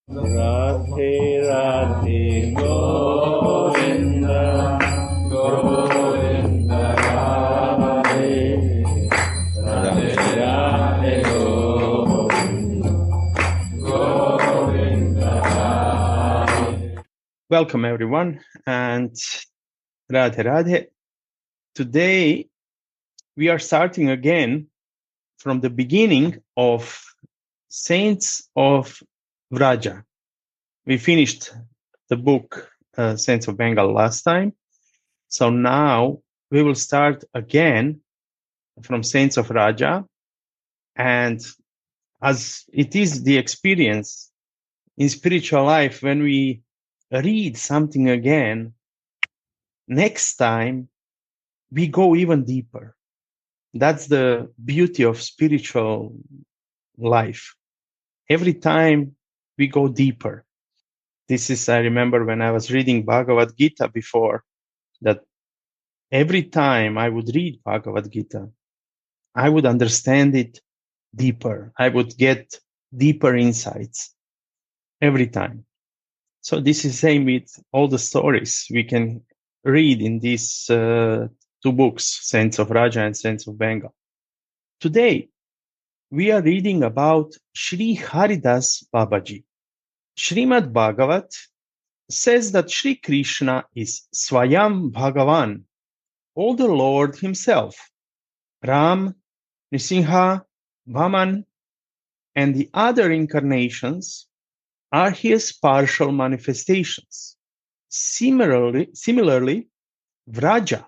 Radhe Radhe Govinda Govinda Radhe Radhe Radhe Govinda Govinda Radhe. Welcome everyone and Radhe Radhe. Today we are starting again from the beginning of Saints of Vraja. We finished the book Saints of Bengal last time. So now we will start again from Saints of Vraja. And as it is the experience in spiritual life, when we read something again, next time we go even deeper. That's the beauty of spiritual life. Every time we go deeper. This is, I remember when I was reading Bhagavad Gita before, that every time I would read Bhagavad Gita, I would understand it deeper. I would get deeper insights every time. So this is same with all the stories we can read in these two books, Saints of Raja and Saints of Bengal. Today, we are reading about Sri Haridas Babaji. Srimad Bhagavat says that Sri Krishna is Swayam Bhagavan, or the Lord himself. Ram, Nrsimha, Vaman, and the other incarnations are his partial manifestations. Similarly, Vraja,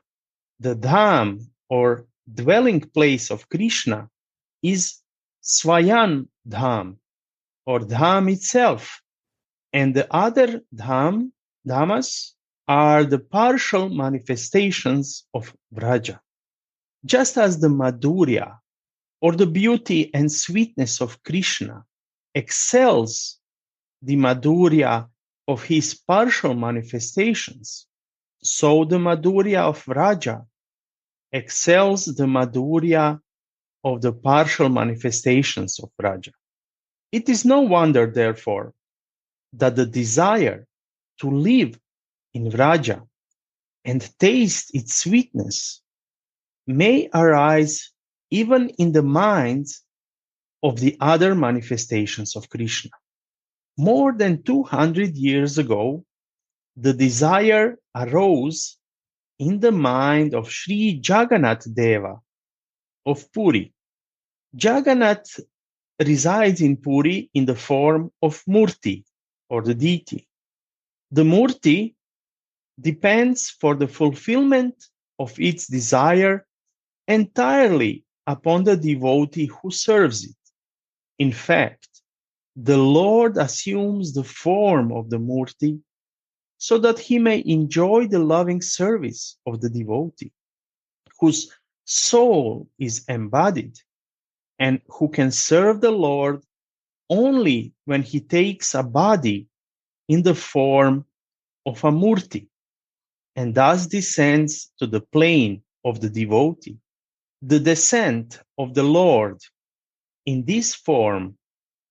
the Dham or dwelling place of Krishna, is Swayan Dham or Dham itself, and the other Dhamas are the partial manifestations of Vraja. Just as the Madhurya or the beauty and sweetness of Krishna excels the Madhurya of his partial manifestations, so the Madhurya of Vraja excels the Madhurya of the partial manifestations of Vraja. It is no wonder, therefore, that the desire to live in Vraja and taste its sweetness may arise even in the minds of the other manifestations of Krishna. More than 200 years ago, the desire arose in the mind of Sri Jagannath Deva of Puri. Jagannath resides in Puri in the form of Murti, or the deity. The Murti depends for the fulfillment of its desire entirely upon the devotee who serves it. In fact, the Lord assumes the form of the Murti so that he may enjoy the loving service of the devotee, whose soul is embodied and who can serve the Lord only when he takes a body in the form of a Murti and thus descends to the plane of the devotee. The descent of the Lord in this form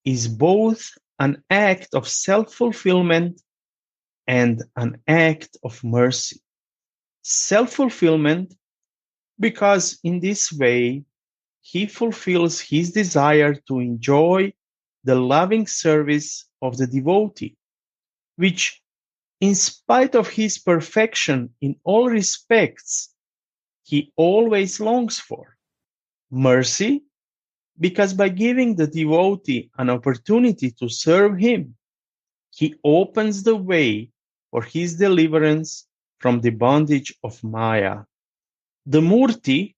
is both an act of self-fulfillment and an act of mercy. Self-fulfillment because in this way he fulfills his desire to enjoy the loving service of the devotee, which, in spite of his perfection in all respects, he always longs for. Mercy, because by giving the devotee an opportunity to serve him, he opens the way for his deliverance from the bondage of Maya. The Murti,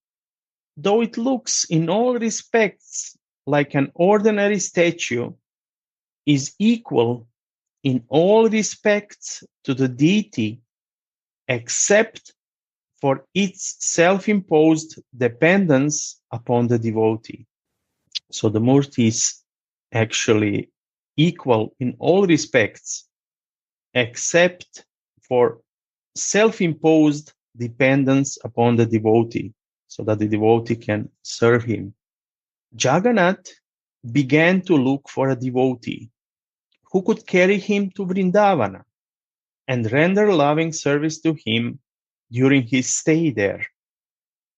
though it looks in all respects like an ordinary statue, is equal in all respects to the deity, except for its self-imposed dependence upon the devotee. So the Murti is actually equal in all respects, except for self-imposed dependence upon the devotee, so that the devotee can serve him. Jagannath began to look for a devotee who could carry him to Vrindavana and render loving service to him during his stay there.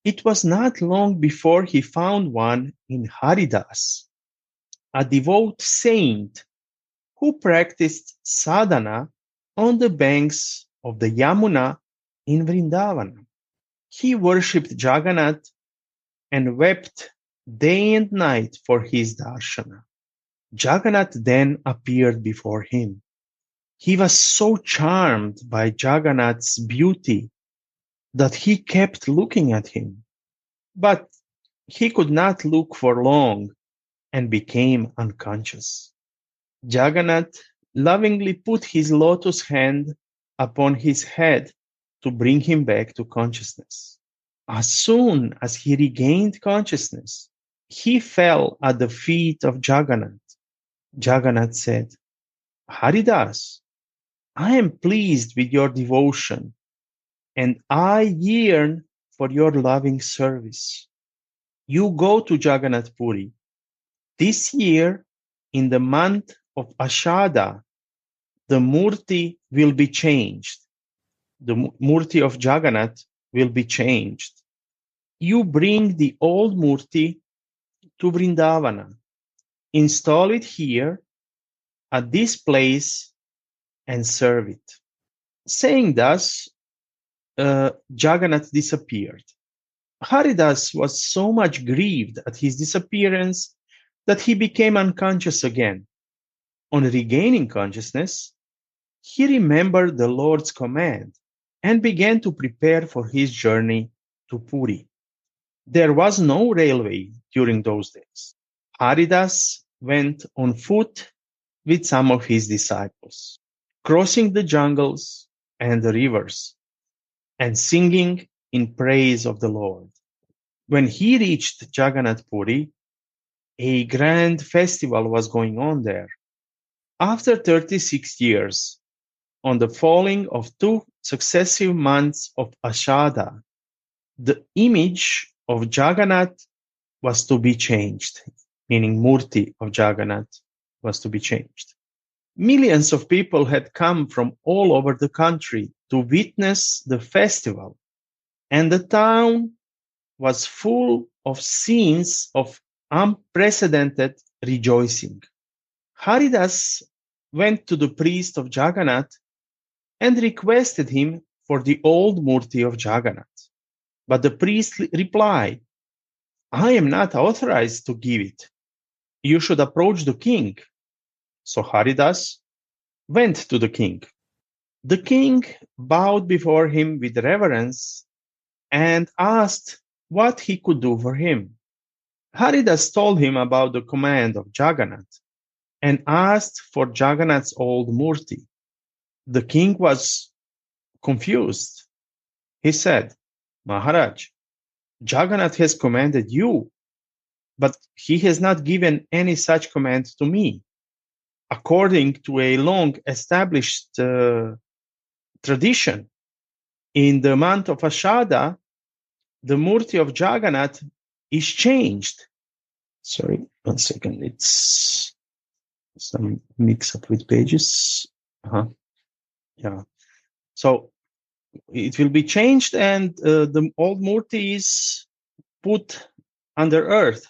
It was not long before he found one in Haridas, a devout saint who practiced sadhana on the banks of the Yamuna in Vrindavana. He worshipped Jagannath and wept day and night for his darshana. Jagannath then appeared before him. He was so charmed by Jagannath's beauty that he kept looking at him. But he could not look for long and became unconscious. Jagannath lovingly put his lotus hand upon his head to bring him back to consciousness. As soon as he regained consciousness, he fell at the feet of Jagannath. Jagannath said, Haridas, I am pleased with your devotion, and I yearn for your loving service. You go to Jagannath Puri. This year, in the month of Ashada, the Murti will be changed. The Murti of Jagannath will be changed. You bring the old Murti to Vrindavana. Install it here at this place and serve it. Saying thus, Jagannath disappeared. Haridas was so much grieved at his disappearance that he became unconscious again. On regaining consciousness, he remembered the Lord's command and began to prepare for his journey to Puri. There was no railway during those days. Haridas went on foot with some of his disciples, crossing the jungles and the rivers, and singing in praise of the Lord. When he reached Jagannath Puri, a grand festival was going on there. After 36 years, on the falling of 2 successive months of Ashada, the image of Jagannath was to be changed, meaning Murti of Jagannath was to be changed. Millions of people had come from all over the country to witness the festival, and the town was full of scenes of unprecedented rejoicing. Haridas went to the priest of Jagannath and requested him for the old Murti of Jagannath. But the priest replied, I am not authorized to give it. You should approach the king. So Haridas went to the king. The king bowed before him with reverence and asked what he could do for him. Haridas told him about the command of Jagannath and asked for Jagannath's old Murti. The king was confused. He said, Maharaj, Jagannath has commanded you, but he has not given any such command to me. According to a long-established tradition, in the month of Ashada, the Murti of Jagannath is changed. Sorry, 1 second. It's some mix-up with pages. Yeah. So it will be changed, and the old Murti is put under earth.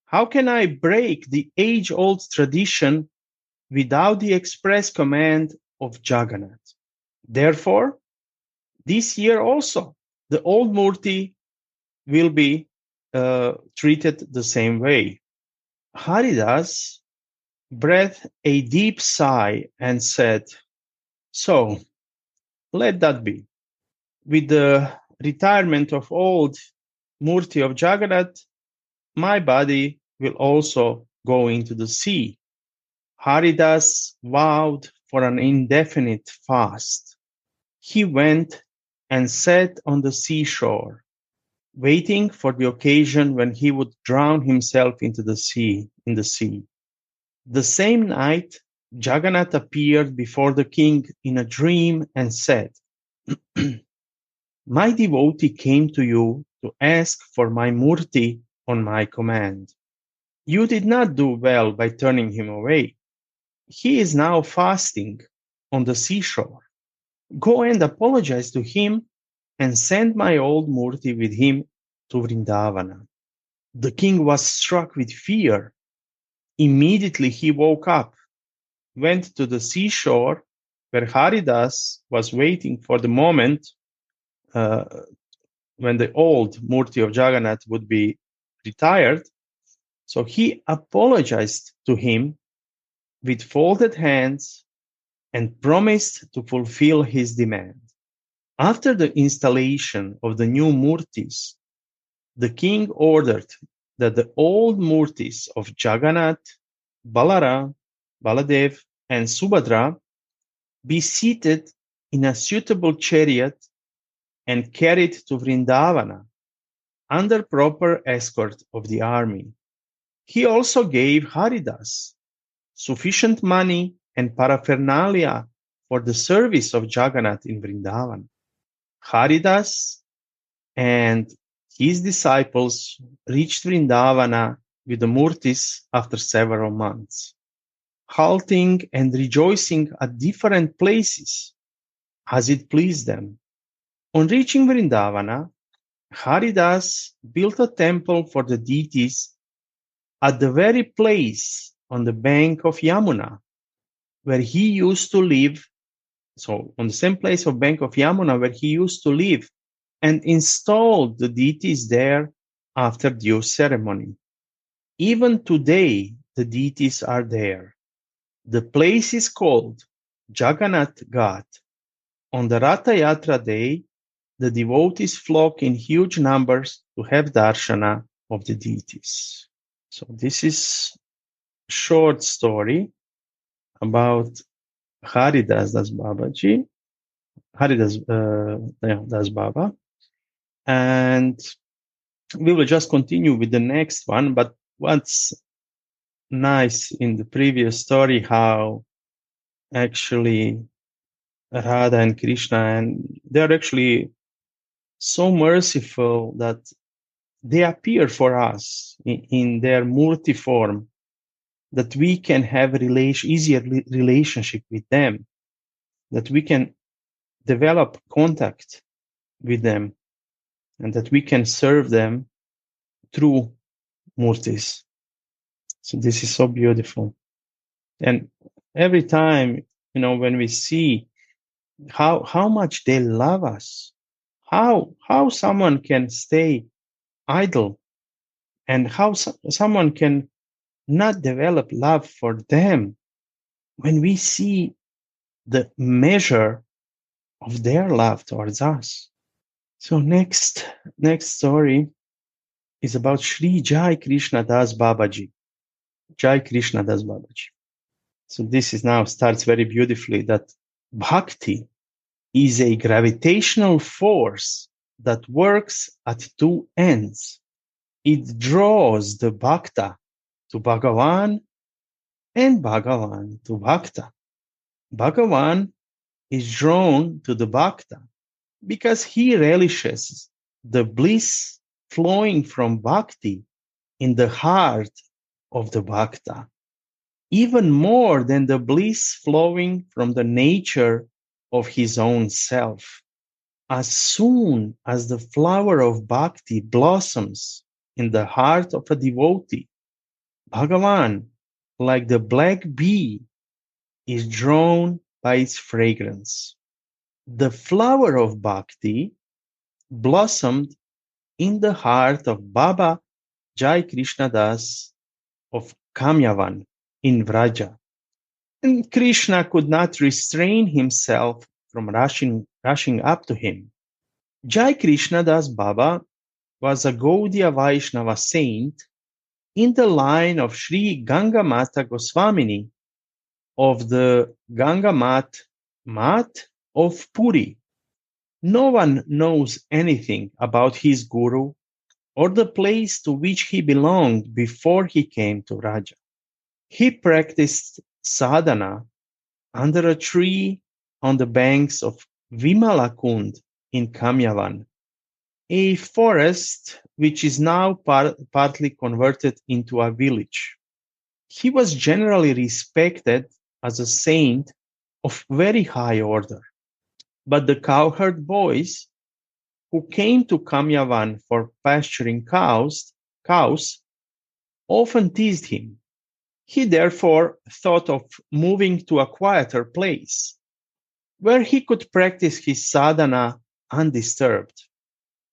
How can I break the age-old tradition without the express command of Jagannath? Therefore, this year also, the old Murti will be treated the same way. Haridas breathed a deep sigh and said, so, let that be. With the retirement of old Murti of Jagannath, my body will also go into the sea. Haridas vowed for an indefinite fast. He went and sat on the seashore, waiting for the occasion when he would drown himself in the sea. The same night, Jagannath appeared before the king in a dream and said, my devotee came to you to ask for my Murti on my command. You did not do well by turning him away. He is now fasting on the seashore. Go and apologize to him and send my old Murti with him to Vrindavana." The king was struck with fear. Immediately he woke up, went to the seashore where Haridas was waiting for the moment uh, when the old Murti of Jagannath would be retired. So he apologized to him with folded hands and promised to fulfill his demand. After the installation of the new Murtis, the king ordered that the old Murtis of Jagannath, Balara, Baladev, and Subhadra be seated in a suitable chariot and carried to Vrindavana under proper escort of the army. He also gave Haridas sufficient money and paraphernalia for the service of Jagannath in Vrindavan. Haridas and his disciples reached Vrindavana with the Murtis after several months, halting and rejoicing at different places as it pleased them. On reaching Vrindavana, Haridas built a temple for the deities at the very place on the bank of Yamuna where he used to live, so on the same place of bank of Yamuna where he used to live, and installed the deities there after due ceremony. Even today, the deities are there. The place is called Jagannath Ghat. On the Ratha Yatra day, the devotees flock in huge numbers to have darshana of the deities. So this is a short story about Haridas Das Babaji, Haridas Das Baba, and we will just continue with the next one. But what's nice in the previous story, how actually Radha and Krishna, and they're actually so merciful that they appear for us in their Murti form, that we can have easier relationship with them, that we can develop contact with them, and that we can serve them through Murtis. So this is so beautiful. And every time, when we see how much they love us, how someone can stay idle, and how someone can not develop love for them, when we see the measure of their love towards us. So next story is about Sri Jai Krishna Das Babaji. Jai Krishna Das Babaji. So this is now starts very beautifully, that bhakti is a gravitational force that works at two ends. It draws the bhakta to Bhagavan and Bhagavan to bhakta. Bhagavan is drawn to the bhakta because he relishes the bliss flowing from bhakti in the heart of the bhakta, even more than the bliss flowing from the nature of his own self. As soon as the flower of bhakti blossoms in the heart of a devotee, Bhagavan, like the black bee, is drawn by its fragrance. The flower of bhakti blossomed in the heart of Baba Jai Krishna Das of Kamyavan in Vraja. And Krishna could not restrain himself from rushing up to him. Jai Krishna Das Baba was a Gaudiya Vaishnava saint in the line of Sri Ganga Mata Goswamini of the Ganga Mat of Puri. No one knows anything about his guru or the place to which he belonged before he came to Raja. He practiced sadhana under a tree on the banks of Vimalakund in Kamyavan, a forest which is now partly converted into a village. He was generally respected as a saint of very high order. But the cowherd boys who came to Kamyavan for pasturing cows often teased him. He therefore thought of moving to a quieter place where he could practice his sadhana undisturbed.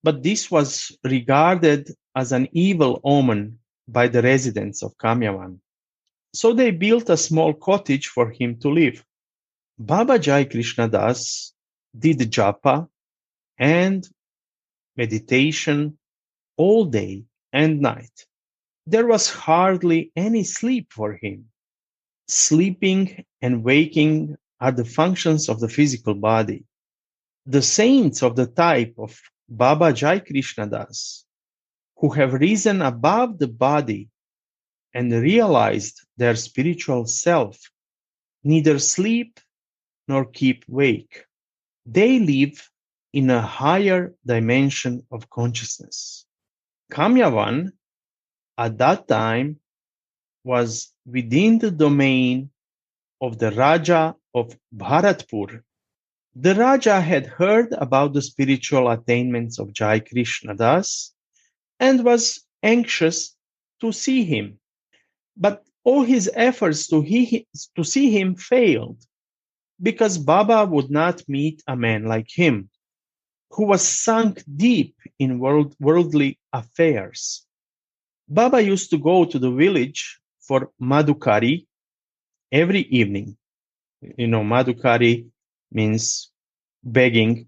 But this was regarded as an evil omen by the residents of Kamyavan. So they built a small cottage for him to live. Baba Jai Krishna Das did japa and meditation all day and night. There was hardly any sleep for him. Sleeping and waking are the functions of the physical body. The saints of the type of Baba Jai Krishna Das, who have risen above the body and realized their spiritual self, neither sleep nor keep wake. They live in a higher dimension of consciousness. Kamyavan at that time was within the domain of the Raja of Bharatpur. The Raja had heard about the spiritual attainments of Jai Krishna Das and was anxious to see him. But all his efforts to see him failed because Baba would not meet a man like him, who was sunk deep in worldly affairs. Baba used to go to the village for Madhukari every evening. You know, Madhukari means begging.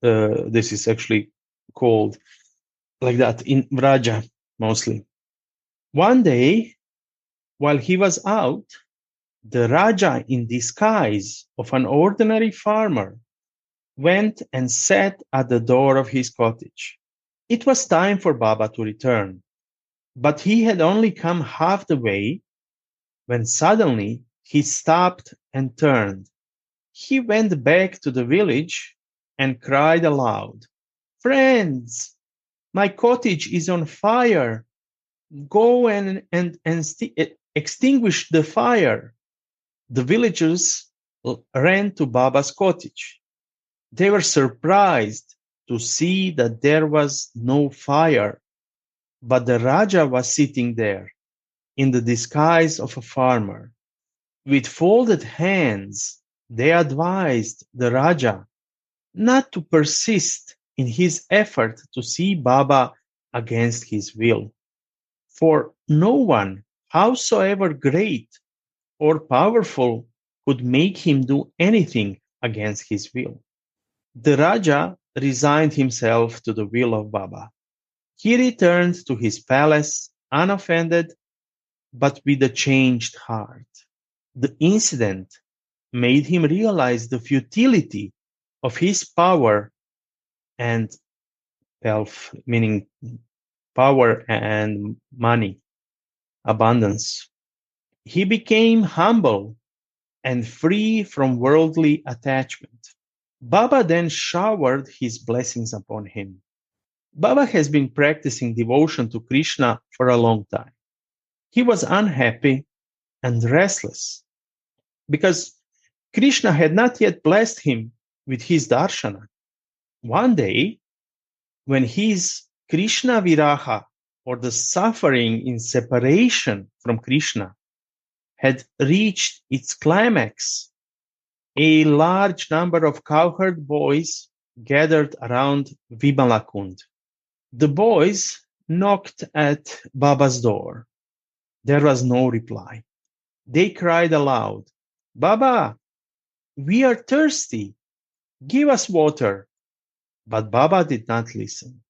This is actually called like that in Vraja mostly. One day, while he was out, the Raja in disguise of an ordinary farmer went and sat at the door of his cottage. It was time for Baba to return, but he had only come half the way when suddenly he stopped and turned. He went back to the village and cried aloud, "Friends, my cottage is on fire. Go and extinguish the fire." The villagers ran to Baba's cottage. They were surprised to see that there was no fire, but the Raja was sitting there in the disguise of a farmer. With folded hands, they advised the Raja not to persist in his effort to see Baba against his will. For no one, howsoever great or powerful, could make him do anything against his will. The Raja resigned himself to the will of Baba. He returned to his palace unoffended, but with a changed heart. The incident made him realize the futility of his power and wealth, meaning power and money, abundance. He became humble and free from worldly attachment. Baba then showered his blessings upon him. Baba has been practicing devotion to Krishna for a long time. He was unhappy and restless because Krishna had not yet blessed him with his darshana. One day, when his Krishna viraha, or the suffering in separation from Krishna, had reached its climax, a large number of cowherd boys gathered around Vimalakund. The boys knocked at Baba's door. There was no reply. They cried aloud, "Baba, we are thirsty. Give us water." But Baba did not listen.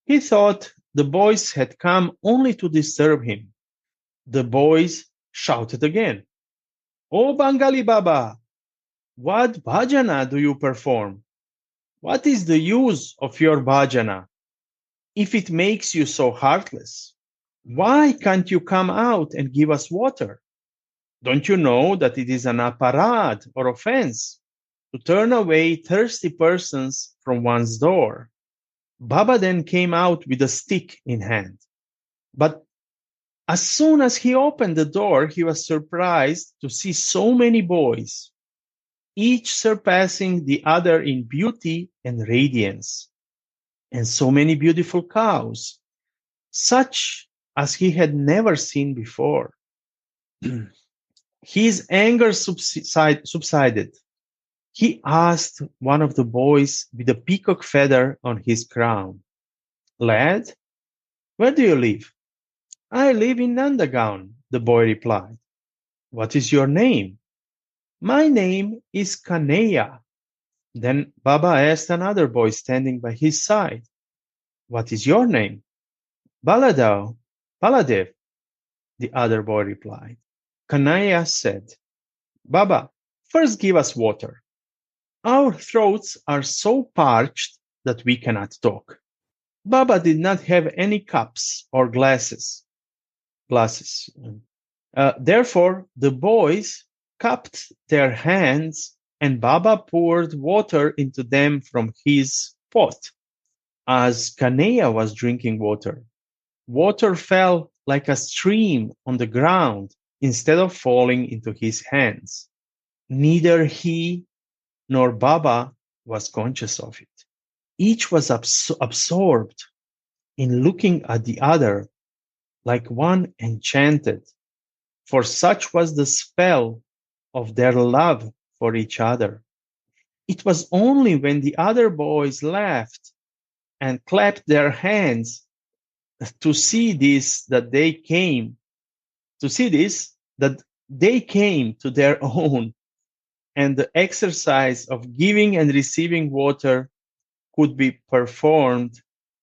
He thought the boys had come only to disturb him. The boys shouted again, "O Bengali Baba, what bhajana do you perform? What is the use of your bhajana if it makes you so heartless? Why can't you come out and give us water? Don't you know that it is an aparad or offense to turn away thirsty persons from one's door?" Baba then came out with a stick in hand. But As soon as he opened the door, he was surprised to see so many boys, each surpassing the other in beauty and radiance, and so many beautiful cows, such as he had never seen before. His anger subsided. He asked one of the boys with a peacock feather on his crown, "Lad, where do you live?" "I live in Nandagan," the boy replied. "What is your name?" "My name is Kaneya." Then Baba asked another boy standing by his side, "What is your name?" Baladev," the other boy replied. Kanaya said, "Baba, first give us water. Our throats are so parched that we cannot talk." Baba did not have any cups or glasses. Therefore, the boys cupped their hands and Baba poured water into them from his pot. As Kaneya was drinking water, water fell like a stream on the ground instead of falling into his hands. Neither he nor Baba was conscious of it. Each was absorbed in looking at the other like one enchanted, for such was the spell of their love for each other. It was only when the other boys laughed and clapped their hands to see this that they came to their own, and the exercise of giving and receiving water could be performed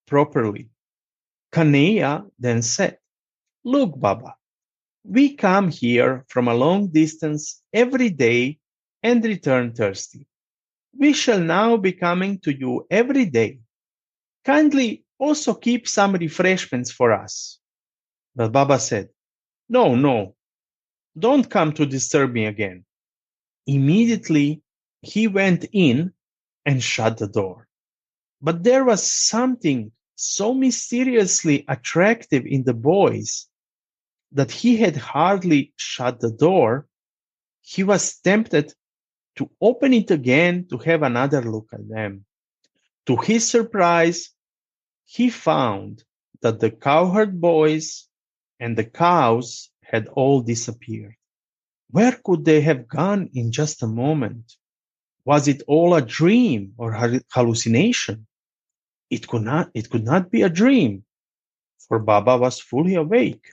properly. Kaneya then said, "Look, Baba, we come here from a long distance every day and return thirsty. We shall now be coming to you every day. Kindly also keep some refreshments for us." But Baba said, "No, no, don't come to disturb me again." Immediately he went in and shut the door. But there was something so mysteriously attractive in the boys that he had hardly shut the door. He was tempted to open it again to have another look at them. To his surprise, he found that the cowherd boys and the cows had all disappeared. Where could they have gone in just a moment? Was it all a dream or hallucination? It could not be a dream, for Baba was fully awake.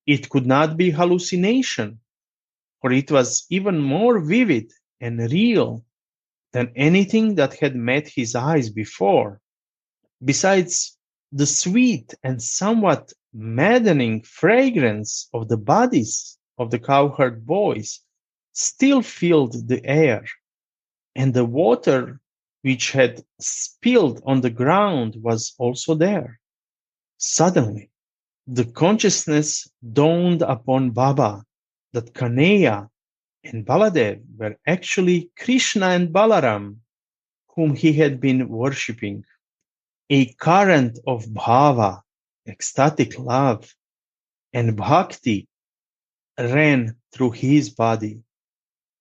It could not be hallucination, for it was even more vivid and real than anything that had met his eyes before. Besides, the sweet and somewhat maddening fragrance of the bodies of the cowherd boys still filled the air, and the water which had spilled on the ground was also there. Suddenly, the consciousness dawned upon Baba that Kaneya and Baladev were actually Krishna and Balaram, whom he had been worshipping. A current of bhava, ecstatic love, and bhakti ran through his body.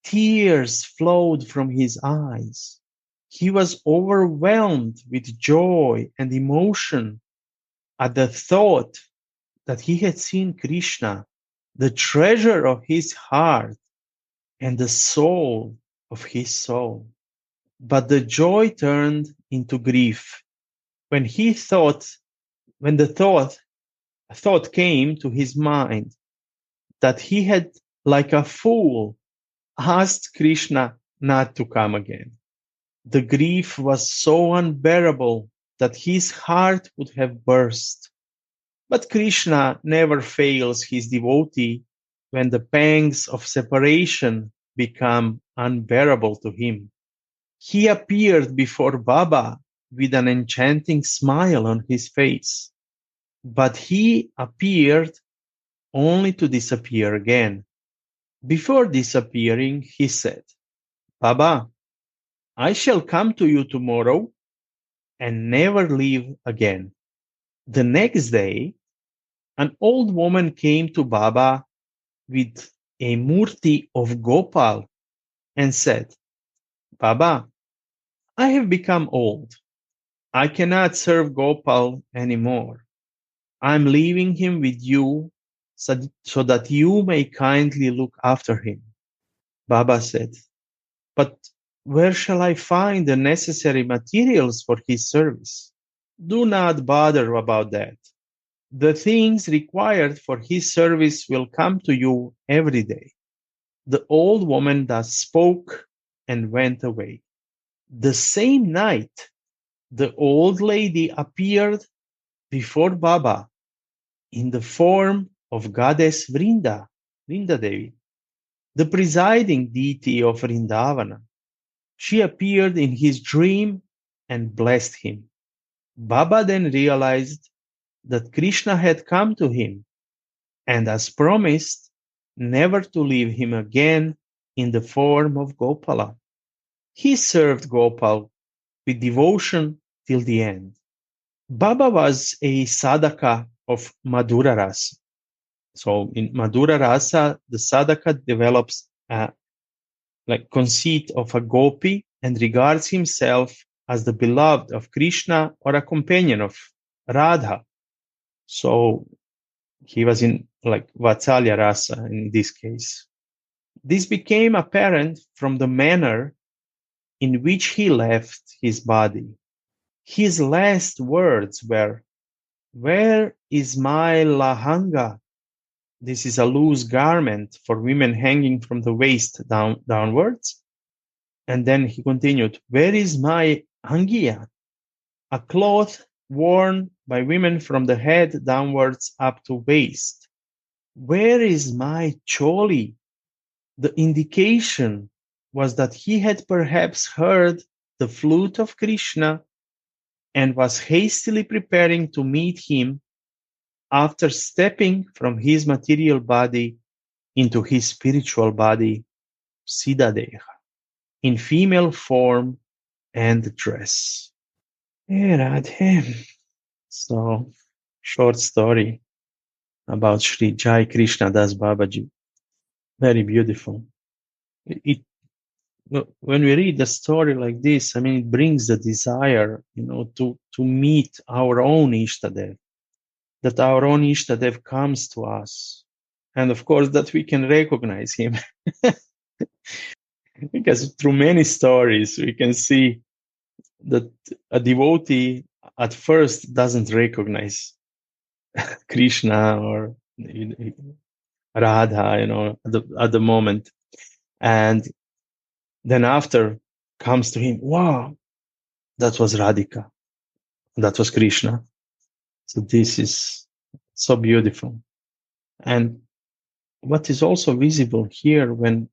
Tears flowed from his eyes. He was overwhelmed with joy and emotion at the thought that he had seen Krishna, the treasure of his heart and the soul of his soul. But the joy turned into grief when the thought came to his mind that he had, like a fool, asked Krishna not to come again. The grief was so unbearable that his heart would have burst. But Krishna never fails his devotee when the pangs of separation become unbearable to him. He appeared before Baba with an enchanting smile on his face, but he appeared only to disappear again. Before disappearing, he said, "Baba, I shall come to you tomorrow and never leave again." The next day, An old woman came to Baba with a murti of Gopal and said, Baba, I have become old. I cannot serve Gopal anymore. I'm leaving him with you so that you may kindly look after him. Baba said, But where shall I find the necessary materials for his service? Do not bother about that. The things required for his service will come to you every day. The old woman thus spoke and went away. The same night, the old lady appeared before Baba in the form of goddess Vrinda Devi, the presiding deity of Vrindavana. She appeared in his dream and blessed him. Baba then realized that Krishna had come to him and, as promised, never to leave him again in the form of Gopala. He served Gopal with devotion till the end. Baba was a sadhaka of Madhura Rasa. So in Madhura Rasa, the sadhaka develops a conceit of a gopi and regards himself as the beloved of Krishna or a companion of Radha. So he was in Vatsalya Rasa in this case. This became apparent from the manner in which he left his body. His last words were, "Where is my lahanga?" This is a loose garment for women hanging from the waist downwards. And then he continued, "Where is my angiya?" A cloth worn by women from the head downwards up to waist. "Where is my choli?" The indication was that he had perhaps heard the flute of Krishna and was hastily preparing to meet him after stepping from his material body into his spiritual body, Siddhadeha, in female form and dress. Radhe. So, short story about Sri Jai Krishna Das Babaji. Very beautiful. When we read the story like this, I mean, it brings the desire, to meet our own Ishtadev, that our own Ishtadev comes to us. And of course, that we can recognize him. Because through many stories, we can see that a devotee at first doesn't recognize Krishna or Radha, at the moment. And then after comes to him, wow, that was Radhika. That was Krishna. So this is so beautiful. And what is also visible here, when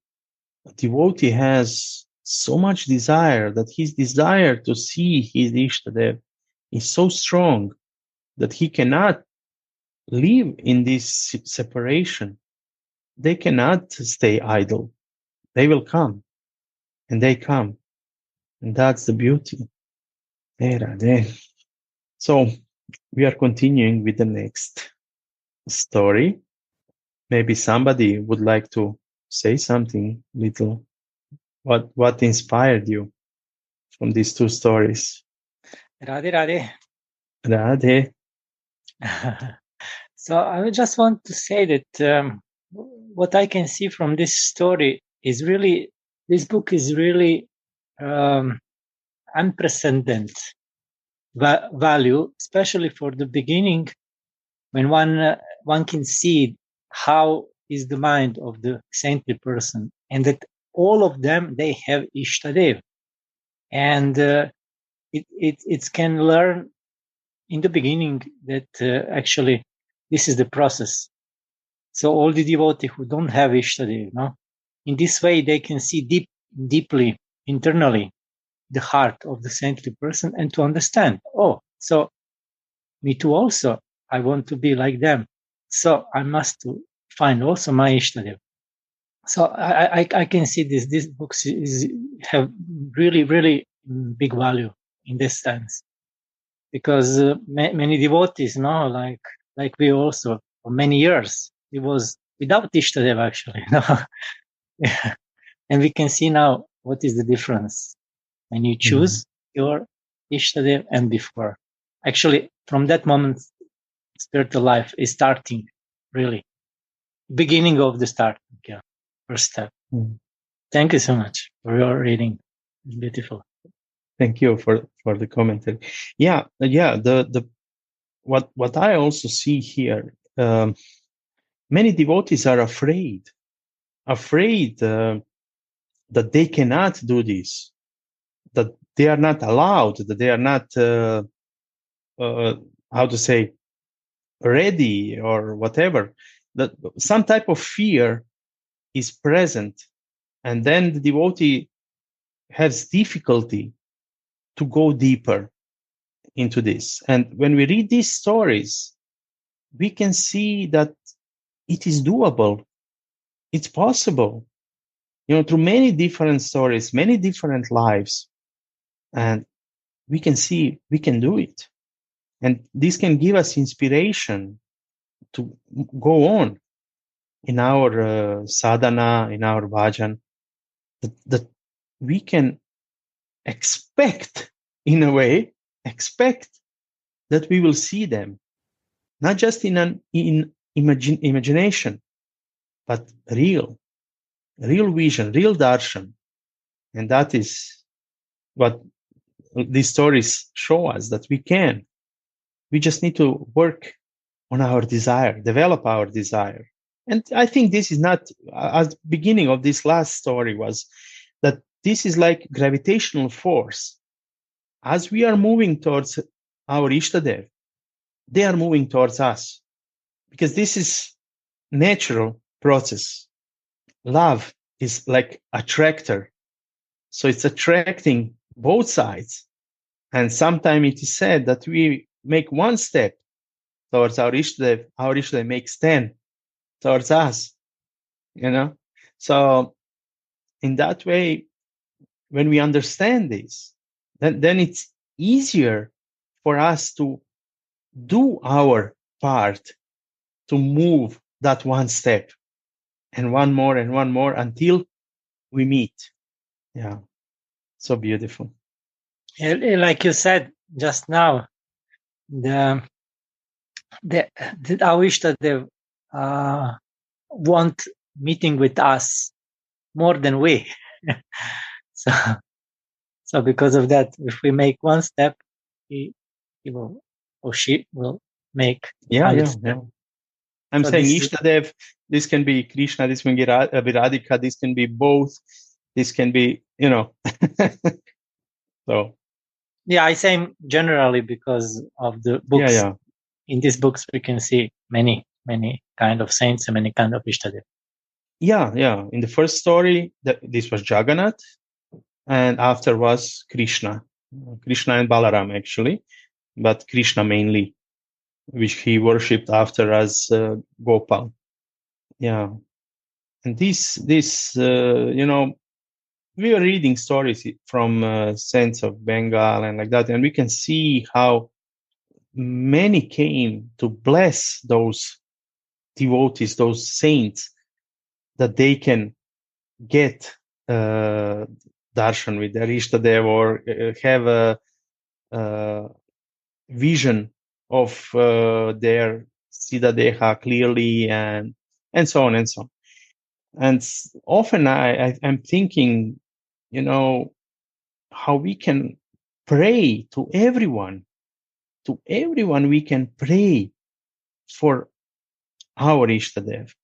a devotee has so much desire, that his desire to see his Ishtadev is so strong that he cannot live in this separation. They cannot stay idle. They will come, and they come. And that's the beauty. So we are continuing with the next story. Maybe somebody would like to say something little. What inspired you from these two stories? Radhe, Radhe. Radhe. So I just want to say that what I can see from this story is really, this book is really unprecedented value, especially for the beginning, when one can see how is the mind of the saintly person, and that all of them, they have Ishtadev, and it can learn in the beginning that actually this is the process. So all the devotees who don't have Ishtadev, in this way they can see deeply, internally, the heart of the saintly person, and to understand, so me too also, I want to be like them. So I must find also my Ishtadev. So I can see these books have really, really big value in this sense. Because many devotees, like we also, for many years. It was without Ishtadev, actually. And we can see now what is the difference when you choose your Ishtadev and before. Actually, from that moment, spiritual life is starting, really. Beginning of the start. Yeah, first step. Thank you so much for your reading. It's beautiful. Thank you for the commentary. Yeah. The what I also see here, many devotees are afraid that they cannot do this, that they are not allowed, that they are not, how to say, ready or whatever. That some type of fear is present, and then the devotee has difficulty to go deeper into this. And when we read these stories, we can see that it is doable. It's possible, through many different stories, many different lives. And we can see we can do it. And this can give us inspiration to go on in our sadhana, in our bhajan, that we can expect, in a way, that we will see them, not just in imagination, but real vision, real darshan. And that is what these stories show us, that we can. We just need to work on our desire, develop our desire. And I think this is not, as the beginning of this last story was, that this is like gravitational force. As we are moving towards our Ishtadev, they are moving towards us, because this is natural process. Love is like attractor. So it's attracting both sides. And sometimes it is said that we make one step towards our Ishtadev makes 10 towards us, So in that way, when we understand this, then it's easier for us to do our part to move that one step and one more until we meet. Yeah. So beautiful. Like you said just now, our Ishtadev want meeting with us more than we. So because of that, if we make one step, he will, or she will make 100 steps. Yeah. I'm saying Ishtadev, this can be Krishna, this can be Radhika, this can be both, this can be, So. Yeah, I say generally because of the books. Yeah. In these books, we can see many kind of saints and many kind of Ishtadev. Yeah. In the first story, this was Jagannath, and after was Krishna and Balaram actually, but Krishna mainly, which he worshipped after as Gopal. Yeah, and this we are reading stories from saints of Bengal and like that, and we can see how many came to bless those devotees, those saints, that they can get darshan with their Ishtadev, or have a vision of their Siddhadeha clearly, and so on and so on. And often I'm thinking, how we can pray to everyone. To everyone we can pray for our Ishtadev,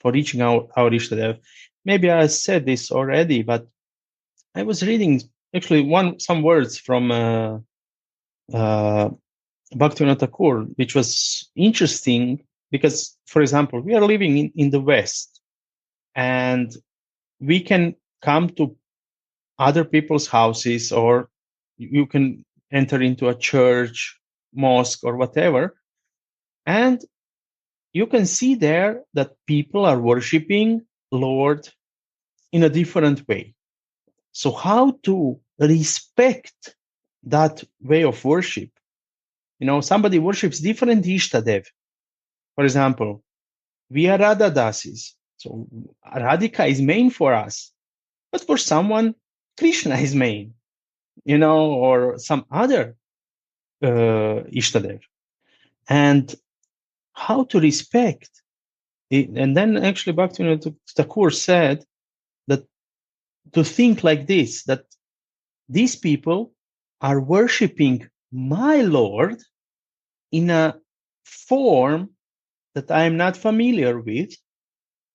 for reaching our Ishtadev. Maybe I said this already, but I was reading actually some words from Bhaktivinoda Thakur, which was interesting because, for example, we are living in the West, and we can come to other people's houses, or you can enter into a church, mosque, or whatever, and you can see there that people are worshiping Lord in a different way. So how to respect that way of worship? Somebody worships different Ishtadev, For example, we are Radha Dasis. So Radhika is main for us, but for someone, Krishna is main, or some other Ishtadev. And how to respect it. And then actually Bhaktivinoda Thakur said that to think like this, that these people are worshipping my Lord in a form that I am not familiar with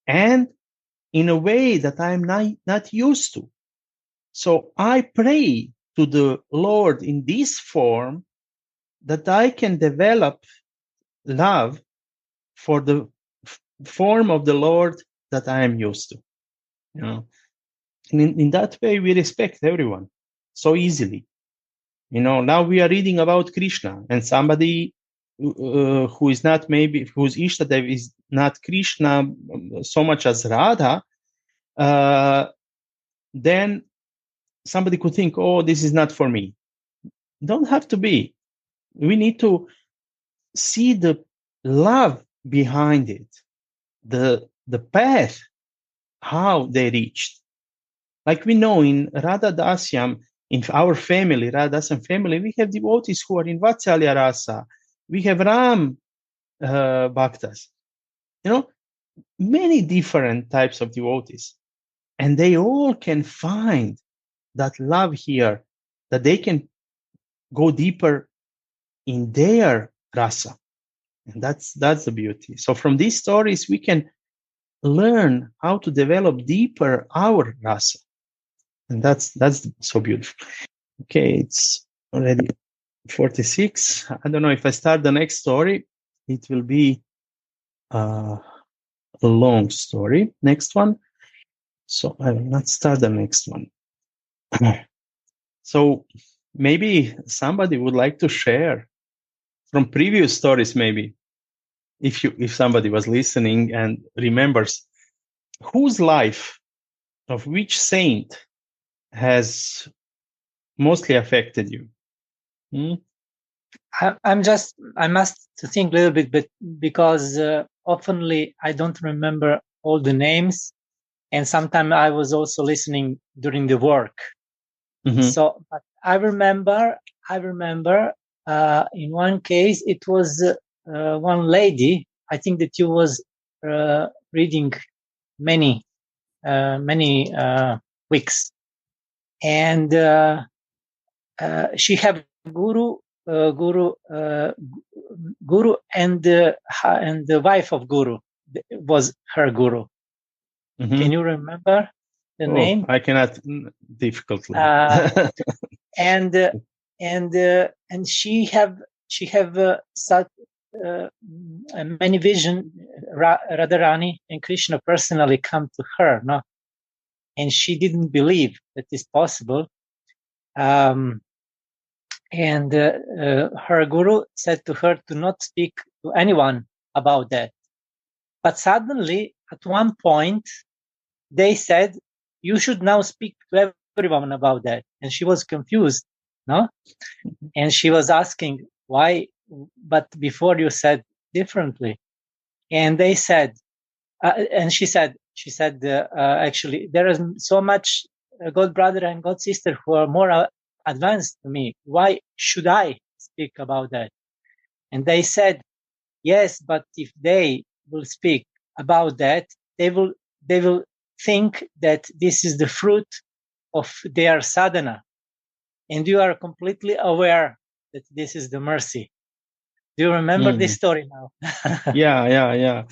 and in a way that I am not used to. So I pray to the Lord in this form that I can develop love for the form of the Lord that I am used to. And in that way, we respect everyone so easily. Now we are reading about Krishna, and somebody who is not whose Ishtadev is not Krishna so much as Radha, then somebody could think, oh, this is not for me. Don't have to be. We need to see the love behind it, the path, how they reached. Like we know in Radha Dasyam, in our family, Radha Dasyam family, we have devotees who are in Vatsalya Rasa. We have Ram Bhaktas. Many different types of devotees. And they all can find that love here, that they can go deeper in their rasa. And that's the beauty. So from these stories, we can learn how to develop deeper our rasa. And that's so beautiful. Okay, it's already 46. I don't know if I start the next story, it will be a long story. Next one. So I will not start the next one. So maybe somebody would like to share from previous stories, maybe, if somebody was listening and remembers whose life of which saint has mostly affected you. I must think a little bit, but because oftenly I don't remember all the names, and sometimes I was also listening during the work. Mm-hmm. So, but I remember in one case it was one lady. I think that you was reading many weeks, and she have guru, and the wife of guru was her guru. Mm-hmm. Can you remember the name? I cannot. Difficultly. And she have such many vision. Radharani and Krishna personally come to her, no, and she didn't believe that is possible. And her guru said to her to not speak to anyone about that. But suddenly, at one point, they said, you should now speak to everyone about that. And she was confused, no? And she was asking, why? But before you said differently. And they said, and she said, actually, there is so much God brother and God sister who are more advanced to me. Why should I speak about that? And they said, yes, but if they will speak about that, they will think that this is the fruit of their sadhana. And you are completely aware that this is the mercy. Do you remember this story now? Yeah.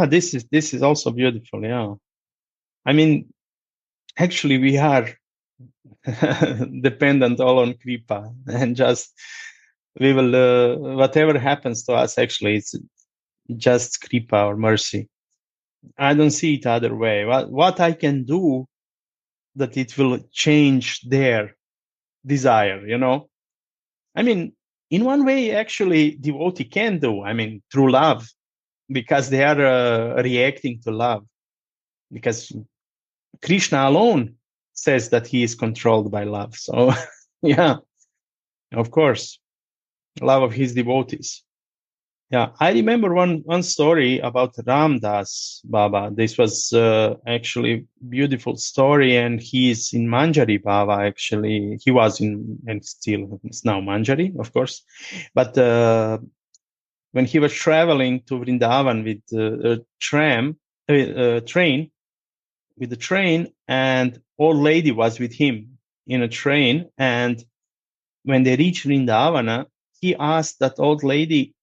This is also beautiful. Yeah. I mean, actually, we are dependent all on kripa, and just we will whatever happens to us. Actually, it's just kripa or mercy. I don't see it other way. What I can do that it will change their desire, I mean, in one way, actually, devotee can do. I mean, through love, because they are reacting to love. Because Krishna alone says that he is controlled by love. So, yeah, of course, love of his devotees. Yeah, I remember one story about Ramdas Baba. This was actually beautiful story, and he's in Manjari Baba. Actually, he was in, and still is now Manjari, of course. But when he was traveling to Vrindavan with a train, with the train, and old lady was with him in a train, and when they reached Vrindavana, he asked that old lady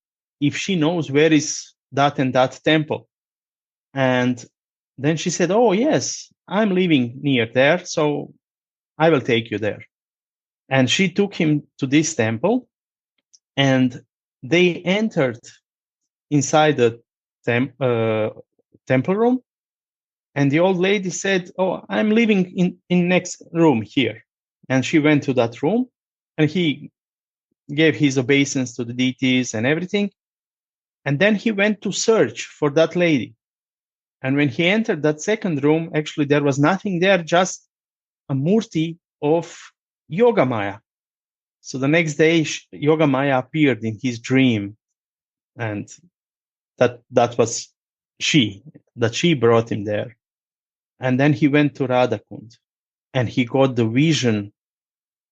if she knows where is that and that temple. And then she said, oh, yes, I'm living near there, so I will take you there. And she took him to this temple, and they entered inside the temple room. And the old lady said, oh, I'm living in next room here. And she went to that room, and he gave his obeisance to the deities and everything. And then he went to search for that lady. And when he entered that second room, actually there was nothing there, just a murti of Yogamaya. So the next day, Yogamaya appeared in his dream, and that was she, that she brought him there. And then he went to Radhakund, and he got the vision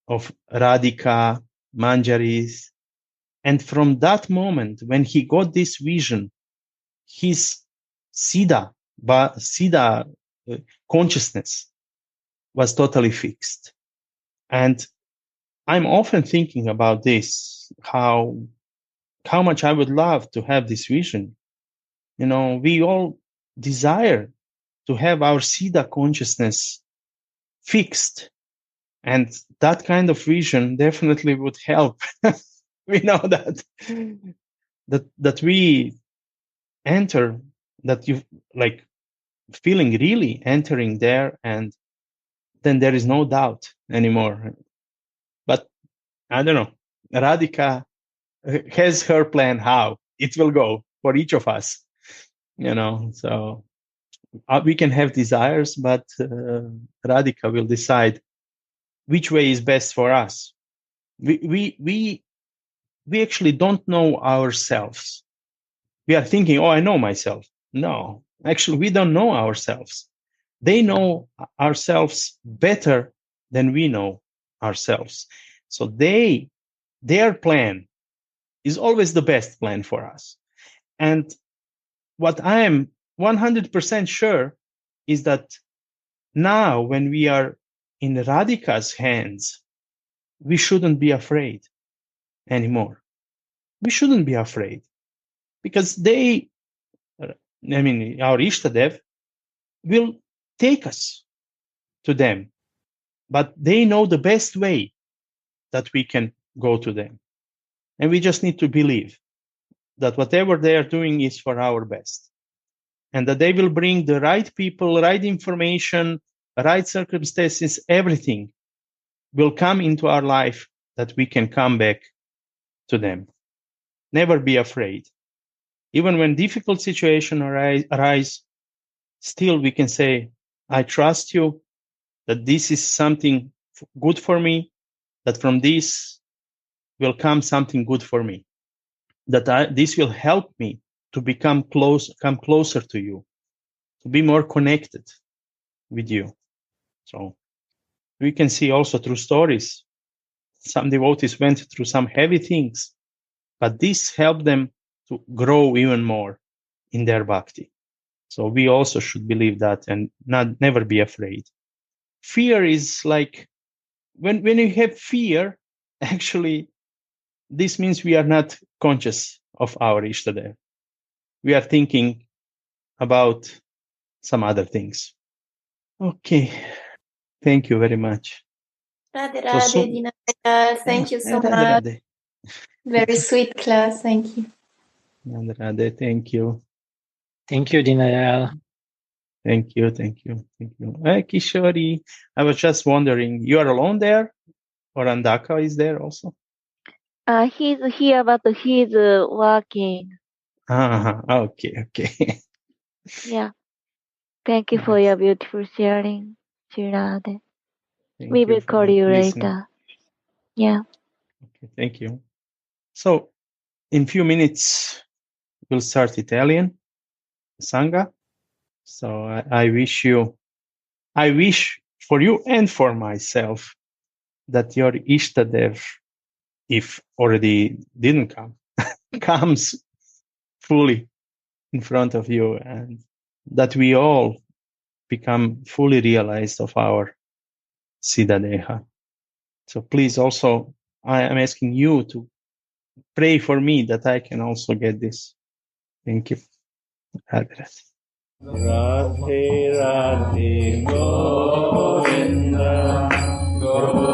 of Radhika, Manjaris. And from that moment, when he got this vision, his Siddha consciousness was totally fixed. And I'm often thinking about this, how much I would love to have this vision. You know, we all desire to have our Siddha consciousness fixed. And that kind of vision definitely would help. We know that we enter, that you like feeling really entering there, and then there is no doubt anymore. But I don't know, Radhika has her plan how it will go for each of us, you know. So we can have desires, but Radhika will decide which way is best for us. We actually don't know ourselves. We are thinking, oh, I know myself. No, actually, we don't know ourselves. They know ourselves better than we know ourselves. So their plan is always the best plan for us. And what I am 100% sure is that now when we are in Radhika's hands, we shouldn't be afraid anymore. We shouldn't be afraid because our Ishtadev will take us to them, but they know the best way that we can go to them. And we just need to believe that whatever they are doing is for our best, and that they will bring the right people, right information, right circumstances, everything will come into our life that we can come back to them. Never be afraid. Even when difficult situations arise, still we can say, I trust you, that this is something good for me, that from this will come something good for me, that this will help me to come closer to you, to be more connected with you. So we can see also through stories, some devotees went through some heavy things, but this helped them to grow even more in their bhakti. So we also should believe that and never be afraid. Fear is like, when you have fear, actually, this means we are not conscious of our Ishtadev. We are thinking about some other things. Okay. Thank you very much. Radhe Radhe, Dinayal. Thank you so Radhe much. Radhe. Very sweet class. Thank you. Radhe Radhe. Thank you. Thank you, Dinayal. Thank you. Kishori, I was just wondering, you are alone there, or Andaka is there also? He's here, but he's working. Okay. Yeah. Thank you for your beautiful sharing, Shirade. We will call you later. Yeah. Okay, thank you. So, in few minutes, will start Italian Sangha. So I wish for you and for myself that your Ishtadev, if already didn't come, comes fully in front of you, and that we all become fully realized of our Siddhadeha. So please also, I am asking you to pray for me that I can also get this. Thank you. Radhe Radhe Govinda Govinda